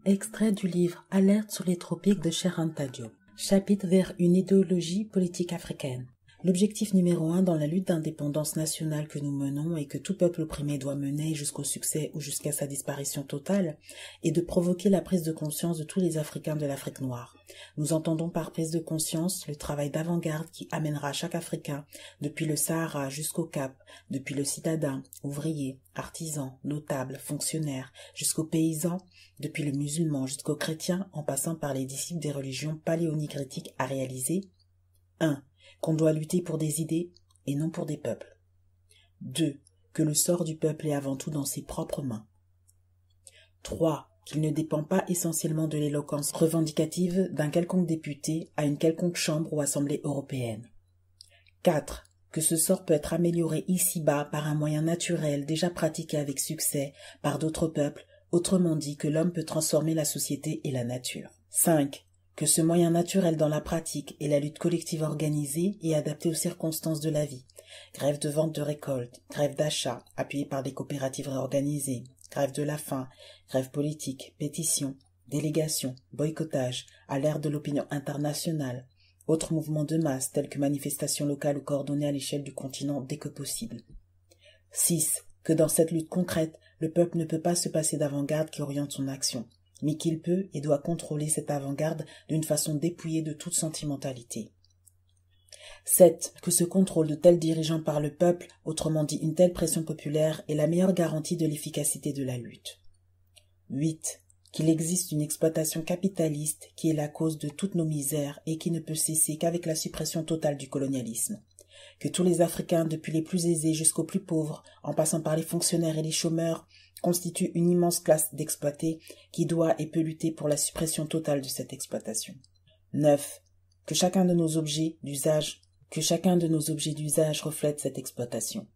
Extrait du livre Alerte sur les tropiques de Cheikh Anta Diop. Chapitre vers une idéologie politique africaine. L'objectif numéro 1 dans la lutte d'indépendance nationale que nous menons et que tout peuple opprimé doit mener jusqu'au succès ou jusqu'à sa disparition totale est de provoquer la prise de conscience de tous les Africains de l'Afrique noire. Nous entendons par prise de conscience le travail d'avant-garde qui amènera chaque Africain, depuis le Sahara jusqu'au Cap, depuis le citadin, ouvrier, artisan, notable, fonctionnaire, jusqu'au paysan, depuis le musulman jusqu'au chrétien en passant par les disciples des religions paléonégriques à réaliser. 1. Qu'on doit lutter pour des idées et non pour des peuples. 2. Que le sort du peuple est avant tout dans ses propres mains. 3. Qu'il ne dépend pas essentiellement de l'éloquence revendicative d'un quelconque député à une quelconque chambre ou assemblée européenne. 4. Que ce sort peut être amélioré ici-bas par un moyen naturel déjà pratiqué avec succès par d'autres peuples, autrement dit que l'homme peut transformer la société et la nature. 5. Que ce moyen naturel dans la pratique est la lutte collective organisée et adaptée aux circonstances de la vie. Grève de vente de récolte, grève d'achat, appuyée par des coopératives réorganisées, grève de la faim, grève politique, pétition, délégation, boycottage, à l'ère de l'opinion internationale, autres mouvements de masse tels que manifestations locales ou coordonnées à l'échelle du continent dès que possible. 6. Que dans cette lutte concrète, le peuple ne peut pas se passer d'avant-garde qui oriente son action, mais qu'il peut et doit contrôler cette avant-garde d'une façon dépouillée de toute sentimentalité. 7. Que ce contrôle de tels dirigeants par le peuple, autrement dit une telle pression populaire, est la meilleure garantie de l'efficacité de la lutte. 8. Qu'il existe une exploitation capitaliste qui est la cause de toutes nos misères et qui ne peut cesser qu'avec la suppression totale du colonialisme. Que tous les Africains, depuis les plus aisés jusqu'aux plus pauvres, en passant par les fonctionnaires et les chômeurs, constituent une immense classe d'exploités qui doit et peut lutter pour la suppression totale de cette exploitation. 9. Que chacun de nos objets d'usage reflète cette exploitation.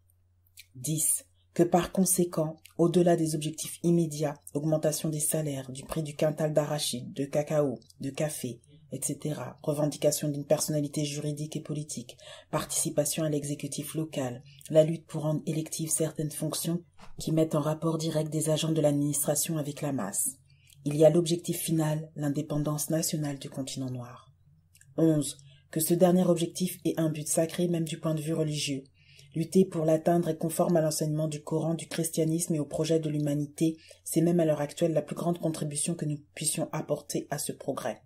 10. Que par conséquent, au-delà des objectifs immédiats, augmentation des salaires, du prix du quintal d'arachide, de cacao, de café, etc., revendication d'une personnalité juridique et politique, participation à l'exécutif local, la lutte pour rendre électives certaines fonctions qui mettent en rapport direct des agents de l'administration avec la masse. Il y a l'objectif final, l'indépendance nationale du continent noir. 11. Que ce dernier objectif est un but sacré même du point de vue religieux. Lutter pour l'atteindre est conforme à l'enseignement du Coran, du christianisme et au projet de l'humanité, c'est même à l'heure actuelle la plus grande contribution que nous puissions apporter à ce progrès.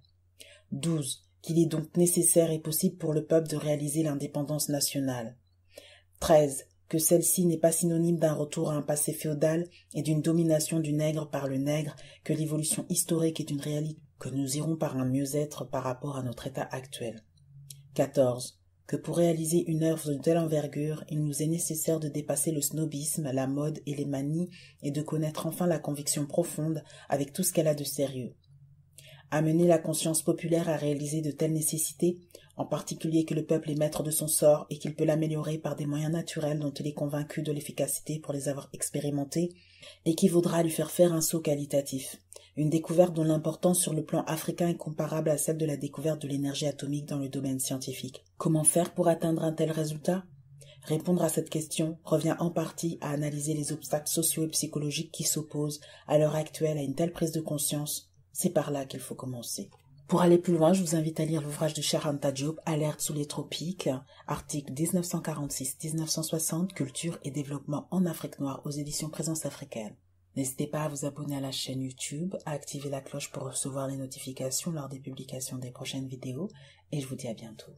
12. Qu'il est donc nécessaire et possible pour le peuple de réaliser l'indépendance nationale. 13. Que celle-ci n'est pas synonyme d'un retour à un passé féodal et d'une domination du nègre par le nègre, que l'évolution historique est une réalité, que nous irons par un mieux-être par rapport à notre état actuel. 14. Que pour réaliser une œuvre de telle envergure, il nous est nécessaire de dépasser le snobisme, la mode et les manies et de connaître enfin la conviction profonde avec tout ce qu'elle a de sérieux. Amener la conscience populaire à réaliser de telles nécessités, en particulier que le peuple est maître de son sort et qu'il peut l'améliorer par des moyens naturels dont il est convaincu de l'efficacité pour les avoir expérimentés, équivaudra à lui faire un saut qualitatif, une découverte dont l'importance sur le plan africain est comparable à celle de la découverte de l'énergie atomique dans le domaine scientifique. Comment faire pour atteindre un tel résultat ? Répondre à cette question revient en partie à analyser les obstacles sociaux et psychologiques qui s'opposent à l'heure actuelle à une telle prise de conscience. C'est par là qu'il faut commencer. Pour aller plus loin, je vous invite à lire l'ouvrage de Cheikh Anta Diop, Alerte sous les tropiques, article 1946-1960, Culture et développement en Afrique noire aux éditions Présence africaine. N'hésitez pas à vous abonner à la chaîne YouTube, à activer la cloche pour recevoir les notifications lors des publications des prochaines vidéos, et je vous dis à bientôt.